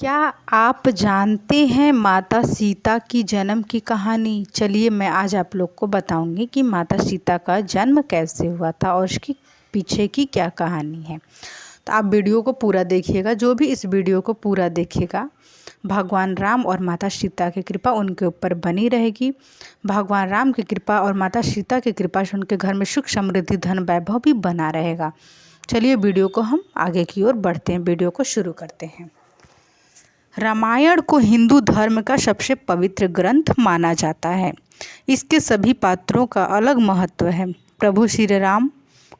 क्या आप जानते हैं माता सीता की जन्म की कहानी? चलिए मैं आज आप लोग को बताऊंगी कि माता सीता का जन्म कैसे हुआ था और उसकी पीछे की क्या कहानी है। तो आप वीडियो को पूरा देखिएगा। जो भी इस वीडियो को पूरा देखेगा, भगवान राम और माता सीता की कृपा उनके ऊपर बनी रहेगी। भगवान राम की कृपा और माता सीता की कृपा से उनके घर में सुख समृद्धि धन वैभव भी बना रहेगा। चलिए वीडियो को हम आगे की ओर बढ़ते हैं। वीडियो को शुरू करते हैं। रामायण को हिंदू धर्म का सबसे पवित्र ग्रंथ माना जाता है। इसके सभी पात्रों का अलग महत्व है। प्रभु श्री राम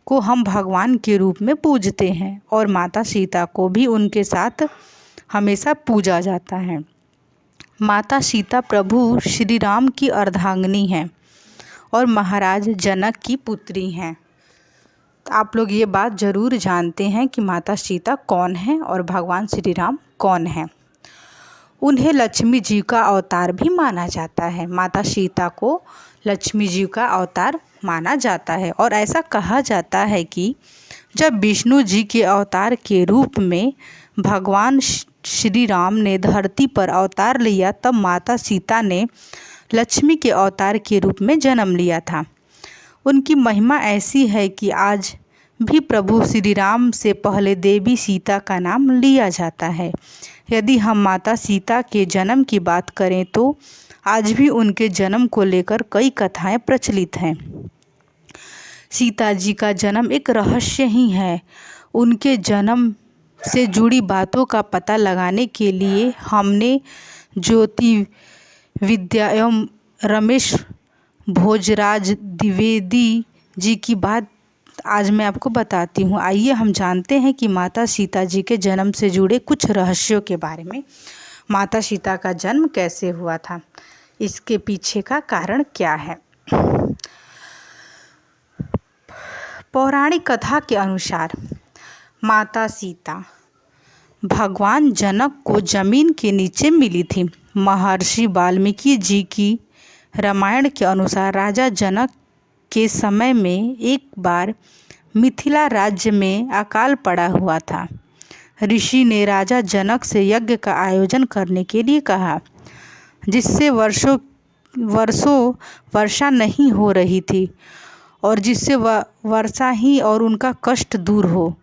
को हम भगवान के रूप में पूजते हैं और माता सीता को भी उनके साथ हमेशा पूजा जाता है। माता सीता प्रभु श्री राम की अर्धांगिनी हैं और महाराज जनक की पुत्री हैं। तो आप लोग ये बात ज़रूर जानते हैं कि माता सीता कौन है और भगवान श्री राम कौन है। उन्हें लक्ष्मी जी का अवतार भी माना जाता है। माता सीता को लक्ष्मी जी का अवतार माना जाता है और ऐसा कहा जाता है कि जब विष्णु जी के अवतार के रूप में भगवान श्री राम ने धरती पर अवतार लिया, तब माता सीता ने लक्ष्मी के अवतार के रूप में जन्म लिया था। उनकी महिमा ऐसी है कि आज भी प्रभु श्री राम से पहले देवी सीता का नाम लिया जाता है। यदि हम माता सीता के जन्म की बात करें तो आज भी उनके जन्म को लेकर कई कथाएं प्रचलित हैं। सीता जी का जन्म एक रहस्य ही है। उनके जन्म से जुड़ी बातों का पता लगाने के लिए हमने ज्योतिर्विद्या एवं रमेश भोजराज द्विवेदी जी की बात आज मैं आपको बताती हूँ। आइए हम जानते हैं कि माता सीता जी के जन्म से जुड़े कुछ रहस्यों के बारे में। माता सीता का जन्म कैसे हुआ था, इसके पीछे का कारण क्या है। पौराणिक कथा के अनुसार माता सीता भगवान जनक को जमीन के नीचे मिली थी। महर्षि वाल्मीकि जी की रामायण के अनुसार राजा जनक के समय में एक बार मिथिला राज्य में अकाल पड़ा हुआ था। ऋषि ने राजा जनक से यज्ञ का आयोजन करने के लिए कहा, जिससे वर्षों वर्षा नहीं हो रही थी और जिससे वर्षा ही और उनका कष्ट दूर हो।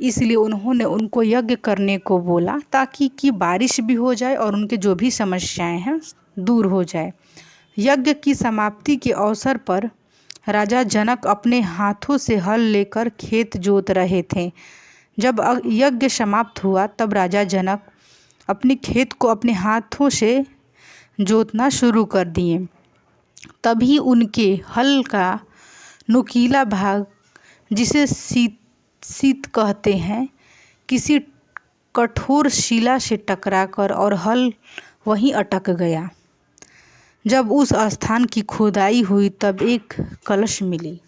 इसलिए उन्होंने उनको यज्ञ करने को बोला ताकि बारिश भी हो जाए और उनके जो भी समस्याएं हैं दूर हो जाए। यज्ञ की समाप्ति के अवसर पर राजा जनक अपने हाथों से हल लेकर खेत जोत रहे थे। जब यज्ञ समाप्त हुआ तब राजा जनक अपने खेत को अपने हाथों से जोतना शुरू कर दिए। तभी उनके हल का नुकीला भाग, जिसे सीत कहते हैं, किसी कठोर शिला से टकराकर और हल वहीं अटक गया। जब उस स्थान की खुदाई हुई तब एक कलश मिली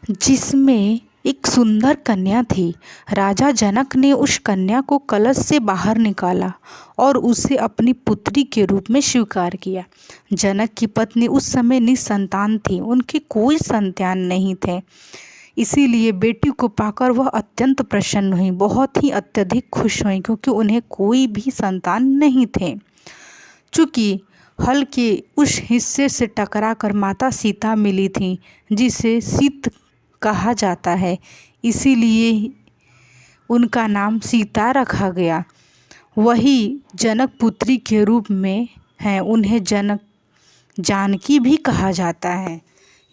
जिसमें एक सुंदर कन्या थी। राजा जनक ने उस कन्या को कलश से बाहर निकाला और उसे अपनी पुत्री के रूप में स्वीकार किया। जनक की पत्नी उस समय निसंतान थी, उनके कोई संतान नहीं थे। इसीलिए बेटी को पाकर वह अत्यंत प्रसन्न हुई, बहुत ही अत्यधिक खुश हुई, क्योंकि उन्हें कोई भी संतान नहीं थे। चूँकि हल के उस हिस्से से टकराकर माता सीता मिली थी, जिसे सीत कहा जाता है, इसीलिए उनका नाम सीता रखा गया। वही जनक पुत्री के रूप में हैं, उन्हें जनक जानकी भी कहा जाता है।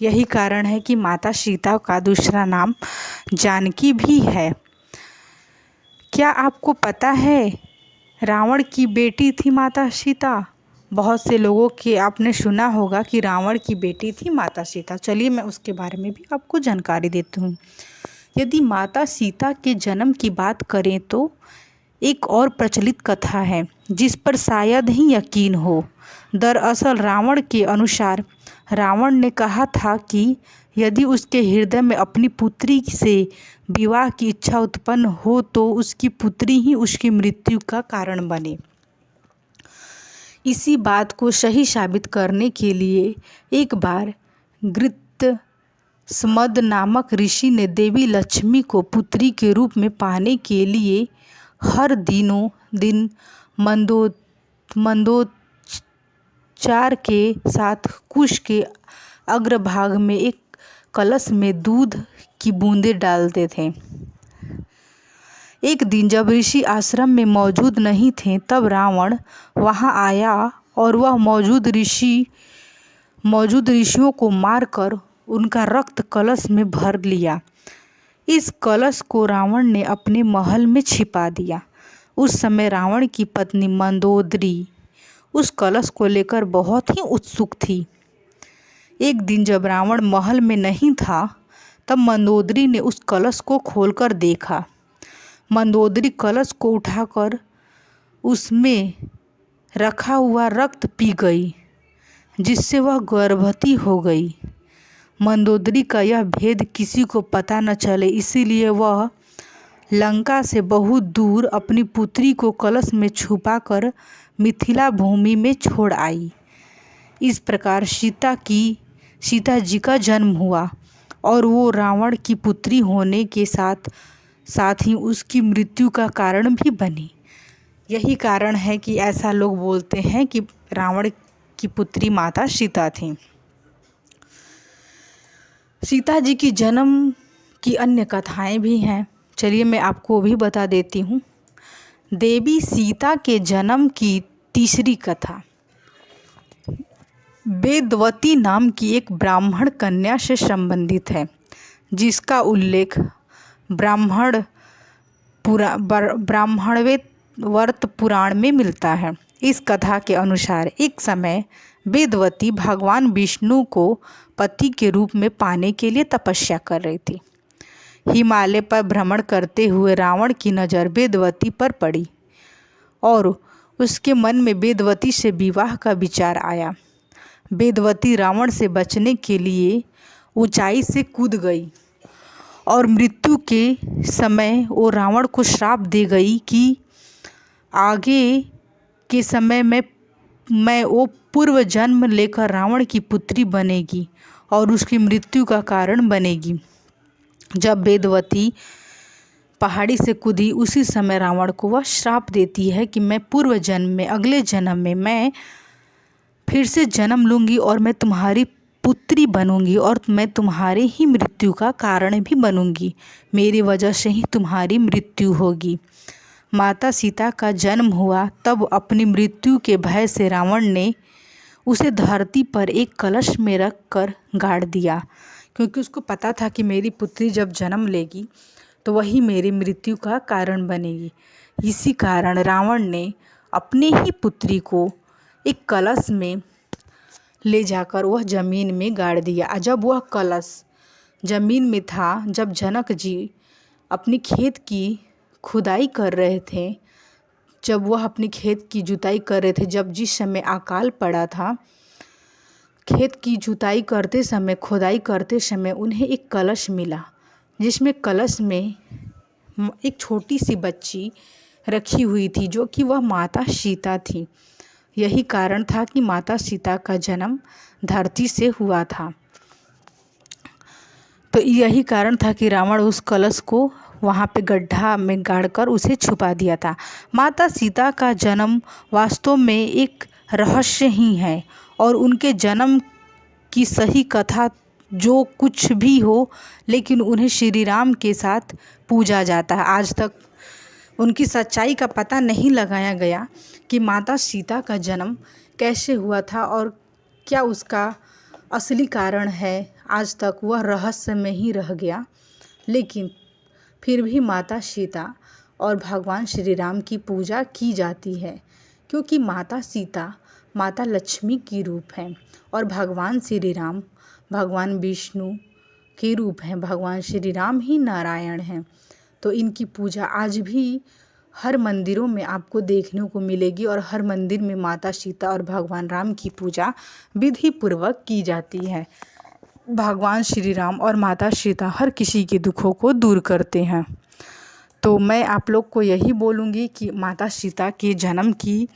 यही कारण है कि माता सीता का दूसरा नाम जानकी भी है। क्या आपको पता है रावण की बेटी थी माता सीता? बहुत से लोगों के आपने सुना होगा कि रावण की बेटी थी माता सीता। चलिए मैं उसके बारे में भी आपको जानकारी देती हूँ। यदि माता सीता के जन्म की बात करें तो एक और प्रचलित कथा है जिस पर शायद ही यकीन हो। दरअसल रावण के अनुसार रावण ने कहा था कि यदि उसके हृदय में अपनी पुत्री से विवाह की इच्छा उत्पन्न हो तो उसकी पुत्री ही उसकी मृत्यु का कारण बने। इसी बात को सही साबित करने के लिए एक बार गृत्समद नामक ऋषि ने देवी लक्ष्मी को पुत्री के रूप में पाने के लिए हर दिनों दिन मंदोचार के साथ कुश के अग्रभाग में एक कलश में दूध की बूंदें डालते थे। एक दिन जब ऋषि आश्रम में मौजूद नहीं थे तब रावण वहां आया और वह मौजूद ऋषियों को मारकर उनका रक्त कलश में भर लिया। इस कलश को रावण ने अपने महल में छिपा दिया। उस समय रावण की पत्नी मंदोदरी उस कलश को लेकर बहुत ही उत्सुक थी। एक दिन जब रावण महल में नहीं था तब मंदोदरी ने उस कलश को खोलकर देखा। मंदोदरी कलश को उठाकर उसमें रखा हुआ रक्त पी गई, जिससे वह गर्भवती हो गई। मंदोदरी का यह भेद किसी को पता न चले, इसीलिए वह लंका से बहुत दूर अपनी पुत्री को कलश में छुपाकर मिथिला भूमि में छोड़ आई। इस प्रकार सीता जी का जन्म हुआ और वो रावण की पुत्री होने के साथ साथ ही उसकी मृत्यु का कारण भी बनी। यही कारण है कि ऐसा लोग बोलते हैं कि रावण की पुत्री माता सीता थी। सीता जी की जन्म की अन्य कथाएं भी हैं, चलिए मैं आपको भी बता देती हूँ। देवी सीता के जन्म की तीसरी कथा वेदवती नाम की एक ब्राह्मण कन्या से संबंधित है, जिसका उल्लेख ब्राह्मणवेत्त पुराण में मिलता है। इस कथा के अनुसार एक समय वेदवती भगवान विष्णु को पति के रूप में पाने के लिए तपस्या कर रही थी। हिमालय पर भ्रमण करते हुए रावण की नज़र वेदवती पर पड़ी और उसके मन में वेदवती से विवाह का विचार आया। वेदवती रावण से बचने के लिए ऊंचाई से कूद गई और मृत्यु के समय वो रावण को श्राप दे गई कि आगे के समय में वो पूर्व जन्म लेकर रावण की पुत्री बनेगी और उसकी मृत्यु का कारण बनेगी। जब वेदवती पहाड़ी से कूदी उसी समय रावण को वह श्राप देती है कि मैं पूर्व जन्म में, अगले जन्म में मैं फिर से जन्म लूँगी और मैं तुम्हारी पुत्री बनूंगी और मैं तुम्हारे ही मृत्यु का कारण भी बनूंगी। मेरी वजह से ही तुम्हारी मृत्यु होगी। माता सीता का जन्म हुआ तब अपनी मृत्यु के भय से रावण ने उसे धरती पर एक कलश में रख कर गाड़ दिया, क्योंकि उसको पता था कि मेरी पुत्री जब जन्म लेगी तो वही मेरी मृत्यु का कारण बनेगी। इसी कारण रावण ने अपनी ही पुत्री को एक कलश में ले जाकर वह जमीन में गाड़ दिया। जब वह कलश जमीन में था, जब जनक जी अपनी खेत की खुदाई कर रहे थे, जब वह अपनी खेत की जुताई कर रहे थे, जब जिस समय अकाल पड़ा था, खेत की जुताई करते समय, खुदाई करते समय उन्हें एक कलश मिला, जिसमें कलश में एक छोटी सी बच्ची रखी हुई थी, जो कि वह माता सीता थी। यही कारण था कि माता सीता का जन्म धरती से हुआ था। तो यही कारण था कि रावण उस कलश को वहाँ पे गड्ढा में गाड़कर उसे छुपा दिया था। माता सीता का जन्म वास्तव में एक रहस्य ही है और उनके जन्म की सही कथा जो कुछ भी हो, लेकिन उन्हें श्री राम के साथ पूजा जाता है। आज तक उनकी सच्चाई का पता नहीं लगाया गया कि माता सीता का जन्म कैसे हुआ था और क्या उसका असली कारण है। आज तक वह रहस्य में ही रह गया, लेकिन फिर भी माता सीता और भगवान श्री राम की पूजा की जाती है, क्योंकि माता सीता माता लक्ष्मी की रूप है और भगवान श्री राम भगवान विष्णु के रूप हैं। भगवान श्री राम ही नारायण हैं। तो इनकी पूजा आज भी हर मंदिरों में आपको देखने को मिलेगी और हर मंदिर में माता सीता और भगवान राम की पूजा विधि पूर्वक की जाती है। भगवान श्री राम और माता सीता हर किसी के दुखों को दूर करते हैं। तो मैं आप लोग को यही बोलूँगी कि माता सीता के जन्म की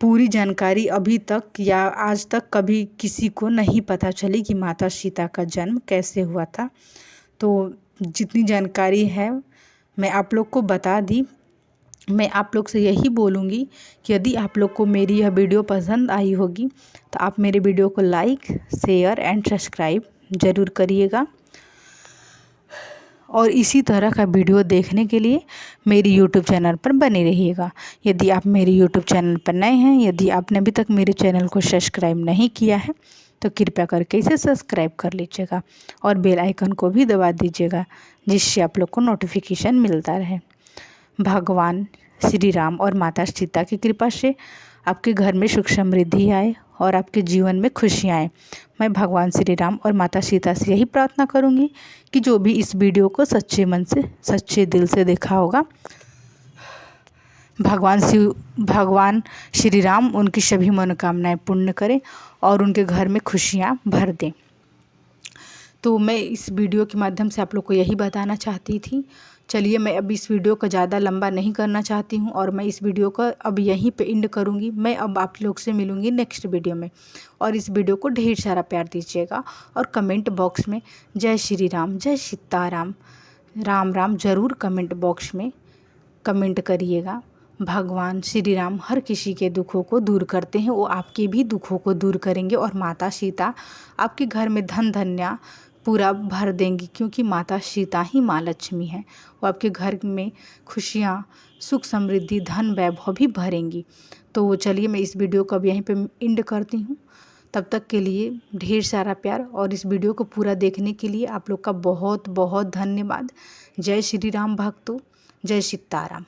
पूरी जानकारी अभी तक या आज तक कभी किसी को नहीं पता चली कि माता सीता का जन्म कैसे हुआ था। तो जितनी जानकारी है मैं आप लोग को बता दी। मैं आप लोग से यही बोलूँगी कि यदि आप लोग को मेरी यह वीडियो पसंद आई होगी तो आप मेरे वीडियो को लाइक, शेयर एंड सब्सक्राइब ज़रूर करिएगा। और इसी तरह का वीडियो देखने के लिए मेरी यूट्यूब चैनल पर बने रहिएगा। यदि आप मेरे यूट्यूब चैनल पर नए हैं, यदि आपने अभी तक मेरे चैनल को सब्सक्राइब नहीं किया है तो कृपया करके इसे सब्सक्राइब कर लीजिएगा और बेल आइकन को भी दबा दीजिएगा, जिससे आप लोग को नोटिफिकेशन मिलता रहे। भगवान श्री राम और माता सीता की कृपा से आपके घर में सुख समृद्धि आए और आपके जीवन में खुशियाँ आए। मैं भगवान श्री राम और माता सीता से यही प्रार्थना करूँगी कि जो भी इस वीडियो को सच्चे मन से, सच्चे दिल से देखा होगा, भगवान श्री राम उनकी सभी मनोकामनाएं पूर्ण करें और उनके घर में खुशियाँ भर दें। तो मैं इस वीडियो के माध्यम से आप लोग को यही बताना चाहती थी। चलिए, मैं अब इस वीडियो को ज़्यादा लंबा नहीं करना चाहती हूँ और मैं इस वीडियो को अब यहीं पे एंड करूँगी। मैं अब आप लोग से मिलूँगी नेक्स्ट वीडियो में, और इस वीडियो को ढेर सारा प्यार दीजिएगा और कमेंट बॉक्स में जय श्री राम, जय सीताराम, राम राम ज़रूर कमेंट बॉक्स में कमेंट करिएगा। भगवान श्री राम हर किसी के दुखों को दूर करते हैं, वो आपके भी दुखों को दूर करेंगे और माता सीता आपके घर में धन धन्या पूरा भर देंगी, क्योंकि माता सीता ही माँ लक्ष्मी है। वो आपके घर में खुशियाँ, सुख समृद्धि, धन वैभव भी भरेंगी। तो चलिए, मैं इस वीडियो को अब यहीं पे एंड करती हूँ। तब तक के लिए ढेर सारा प्यार और इस वीडियो को पूरा देखने के लिए आप लोग का बहुत बहुत धन्यवाद। जय श्री राम भक्तों, जय सीताराम।